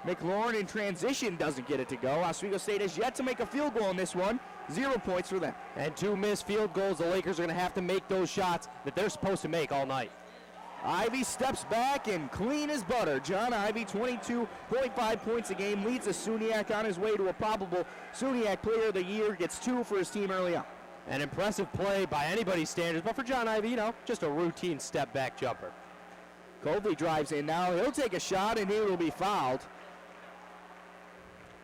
McLaurin in transition doesn't get it to go. Oswego State has yet to make a field goal in this one. 0 points for them.
And 2 missed field goals. The Lakers are going to have to make those shots that they're supposed to make all night.
Ivy steps back and clean as butter. John Ivy, 22.5 points a game, leads the SUNYAC on his way to a probable SUNYAC Player of the Year. Gets 2 for his team early on.
An impressive play by anybody's standards, but for John Ivy, just a routine step-back jumper.
Colby drives in now. He'll take a shot, and he will be fouled.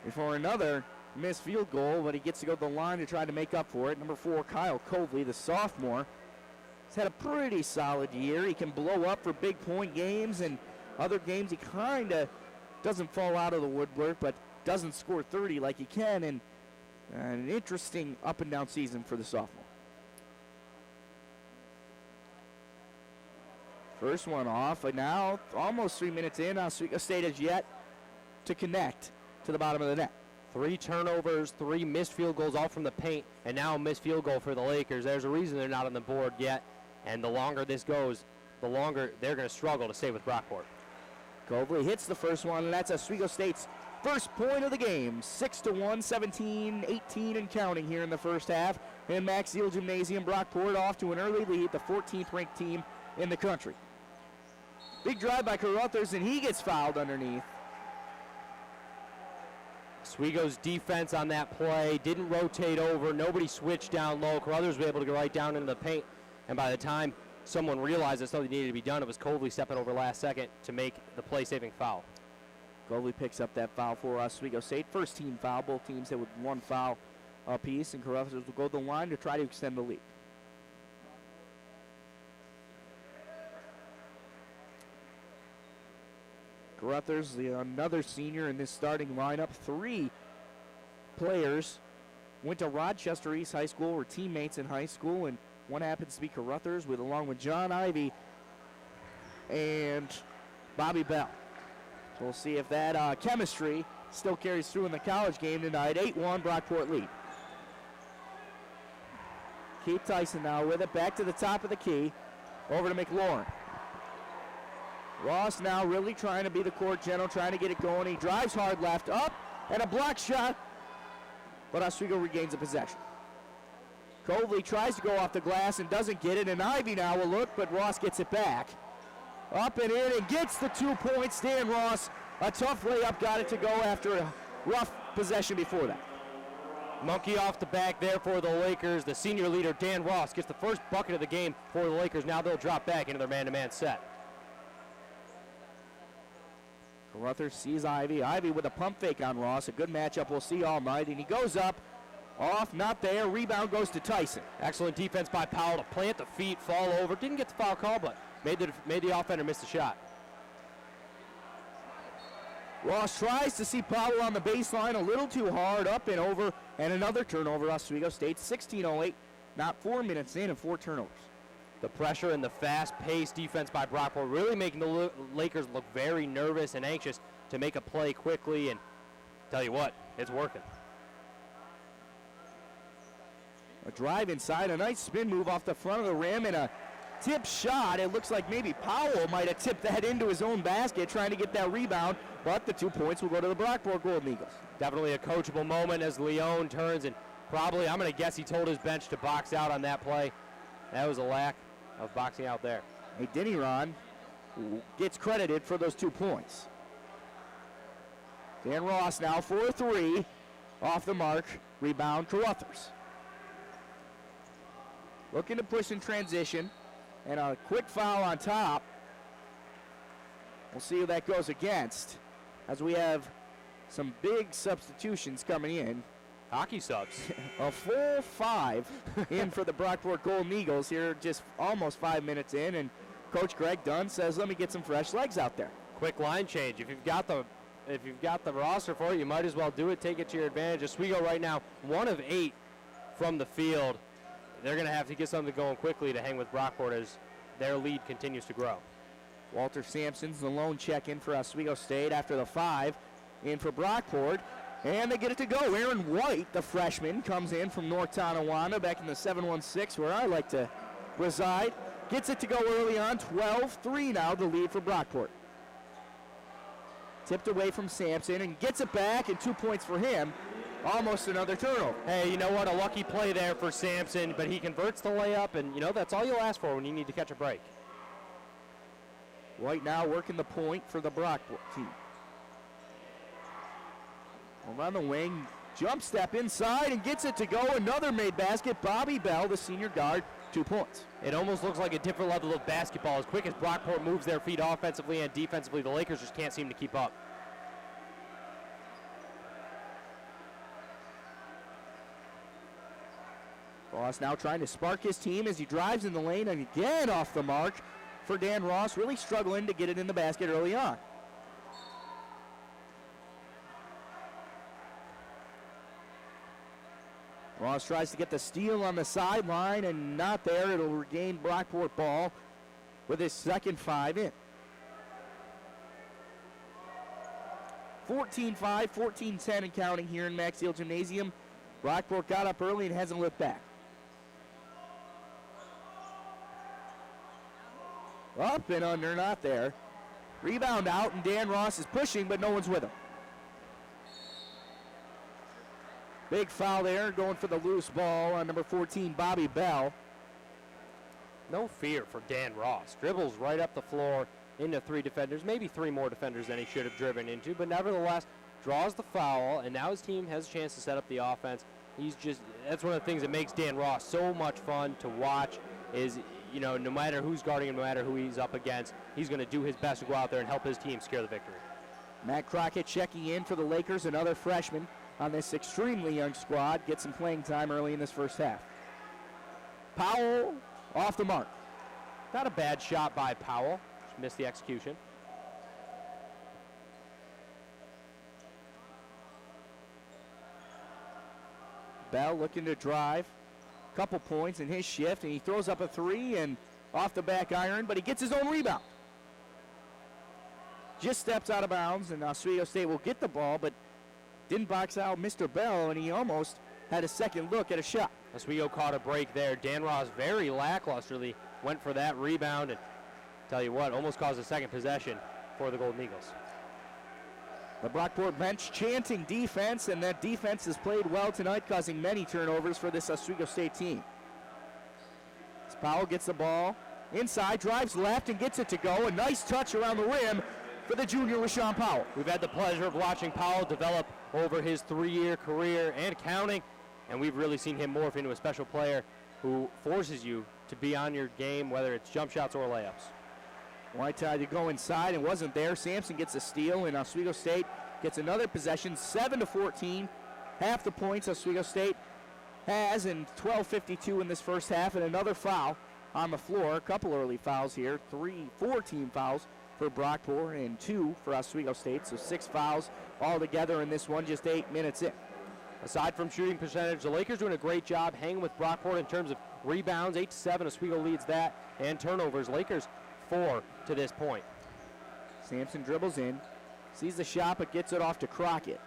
Before another missed field goal, but he gets to go to the line to try to make up for it. Number 4, Kyle Colby, the sophomore, has had a pretty solid year. He can blow up for big point games, and other games he kind of doesn't fall out of the woodwork, but doesn't score 30 like he can, and an interesting up-and-down season for the sophomore. First one off, and now almost 3 minutes in, Oswego State has yet to connect to the bottom of the net.
3 turnovers, 3 missed field goals, all from the paint, and now a missed field goal for the Lakers. There's a reason they're not on the board yet, and the longer this goes, the longer they're going to struggle to stay with Brockport.
Cobley hits the first one, and that's Oswego State's first point of the game. 6-1, 17-18 and counting here in the first half. And Max Zeal Gymnasium Brockport off to an early lead, the 14th ranked team in the country. Big drive by Carruthers, and he gets fouled underneath.
Oswego's defense on that play didn't rotate over. Nobody switched down low. Carruthers was able to go right down into the paint, and by the time someone realized that something needed to be done, it was Colby stepping over last second to make the play-saving foul.
Colby picks up that foul for Oswego State. First team foul. Both teams hit with 1 foul apiece, and Carruthers will go to the line to try to extend the lead. Carruthers, another senior in this starting lineup. 3 players went to Rochester East High School, were teammates in high school, and one happens to be Carruthers, along with John Ivy and Bobby Bell. So we'll see if that chemistry still carries through in the college game tonight. 8-1 Brockport lead. Keith Tyson now with it, back to the top of the key, over to McLaurin. Ross now really trying to be the court general, trying to get it going. He drives hard left, up, and a block shot, but Oswego regains the possession. Colby tries to go off the glass and doesn't get it, and Ivy now will look, but Ross gets it back. Up and in and gets the 2 points. Dan Ross, a tough layup, got it to go after a rough possession before that.
Monkey off the back there for the Lakers. The senior leader, Dan Ross, gets the first bucket of the game for the Lakers. Now they'll drop back into their man-to-man set.
Carruthers sees Ivy. Ivy with a pump fake on Ross. A good matchup we'll see all night. And he goes up, off, not there. Rebound goes to Tyson.
Excellent defense by Powell to plant the feet, fall over. Didn't get the foul call, but made the offender miss the shot.
Ross tries to see Powell on the baseline, a little too hard, up and over, and another turnover. Oswego State, 16:08, not 4 minutes in, and 4 turnovers.
The pressure and the fast-paced defense by Brockport really making the Lakers look very nervous and anxious to make a play quickly, and tell you what, it's working.
A drive inside, a nice spin move off the front of the rim, and a tip shot. It looks like maybe Powell might have tipped that into his own basket, trying to get that rebound, but the 2 points will go to the Brockport Golden Eagles.
Definitely a coachable moment as Leone turns, and probably, I'm going to guess he told his bench to box out on that play. That was a lack of boxing out there.
Hey, Diniron gets credited for those 2 points. Dan Ross now for a 3, off the mark, rebound Carruthers. Looking to push in transition, and a quick foul on top. We'll see who that goes against, as we have some big substitutions coming in.
Hockey subs.
A full 5 in for the Brockport Golden Eagles here, just almost 5 minutes in, and Coach Greg Dunn says, let me get some fresh legs out there.
Quick line change. If you've got the roster for it, you might as well do it. Take it to your advantage. Oswego right now, 1 of 8 from the field. They're going to have to get something going quickly to hang with Brockport as their lead continues to grow.
Walter Sampson's the lone check-in for Oswego State after the 5 in for Brockport. And they get it to go. Aaron White, the freshman, comes in from North Tonawanda back in the 716 where I like to reside. Gets it to go early on, 12-3 now, the lead for Brockport. Tipped away from Sampson and gets it back, and 2 points for him. Almost another turnover.
Hey, you know what? A lucky play there for Sampson, but he converts the layup, and, you know, that's all you'll ask for when you need to catch a break.
White now working the point for the Brockport team. Around the wing, jump step inside and gets it to go. Another made basket. Bobby Bell, the senior guard, 2 points.
It almost looks like a different level of basketball. As quick as Brockport moves their feet offensively and defensively, the Lakers just can't seem to keep up.
Ross now trying to spark his team as he drives in the lane, and again off the mark for Dan Ross, really struggling to get it in the basket early on. Ross tries to get the steal on the sideline, and not there. It'll regain Brockport ball with his second 5 in. 14-5, 14-10 and counting here in Max Hill Gymnasium. Brockport got up early and hasn't looked back. Up and under, not there. Rebound out, and Dan Ross is pushing, but no one's with him. Big foul there, going for the loose ball on number 14, Bobby Bell.
No fear for Dan Ross. Dribbles right up the floor into 3 defenders, maybe 3 more defenders than he should have driven into, but nevertheless draws the foul, and now his team has a chance to set up the offense. That's one of the things that makes Dan Ross so much fun to watch is, you know, no matter who's guarding him, no matter who he's up against, he's going to do his best to go out there and help his team secure the victory.
Matt Crockett checking in for the Lakers, another freshman on this extremely young squad. Get some playing time early in this first half. Powell off the mark.
Not a bad shot by Powell. Just missed the execution.
Bell looking to drive. Couple points in his shift, and he throws up a 3 and off the back iron, but he gets his own rebound. Just steps out of bounds, and Oswego State will get the ball, but didn't box out Mr. Bell, and he almost had a second look at a shot.
Oswego caught a break there. Dan Ross very lacklusterly went for that rebound, and tell you what, almost caused a second possession for the Golden Eagles.
The Brockport bench chanting defense, and that defense has played well tonight, causing many turnovers for this Oswego State team. As Powell gets the ball inside, drives left, and gets it to go. A nice touch around the rim for the junior Rashawn Powell.
We've had the pleasure of watching Powell develop over his 3-year career and counting, and we've really seen him morph into a special player who forces you to be on your game, whether it's jump shots or layups.
White tried to go inside and wasn't there. Sampson gets a steal, and Oswego State gets another possession, 7-14. Half the points Oswego State has in 12:52 in this first half, and another foul on the floor. A couple early fouls here, 4 team fouls for Brockport and 2 for Oswego State, so 6 fouls altogether in this one, just 8 minutes in.
Aside from shooting percentage, the Lakers doing a great job hanging with Brockport in terms of rebounds, 8-7. Oswego leads that, and turnovers. Lakers 4 to this point.
Sampson dribbles in, sees the shot, but gets it off to Crockett.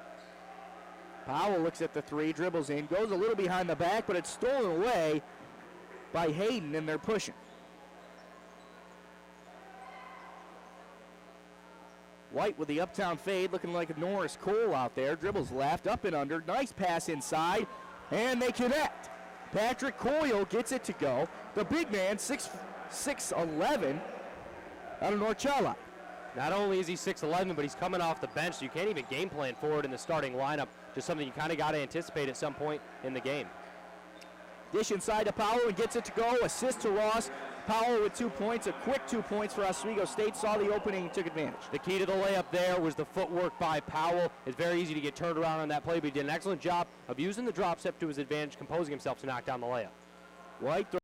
Powell looks at the 3, dribbles in, goes a little behind the back, but it's stolen away by Hayden, and they're pushing. White with the uptown fade, looking like a Norris Cole out there. Dribbles left, up and under. Nice pass inside, and they connect. Patrick Coyle gets it to go. The big man, 6'11", out of North Charlotte.
Not only is he 6'11", but he's coming off the bench, so you can't even game plan for it in the starting lineup. Just something you kind of got to anticipate at some point in the game.
Dish inside to Powell and gets it to go. Assist to Ross. Powell with 2 points, a quick 2 points for Oswego State. Saw the opening and took advantage.
The key to the layup there was the footwork by Powell. It's very easy to get turned around on that play, but he did an excellent job of using the drop step to his advantage, composing himself to knock down the layup.
White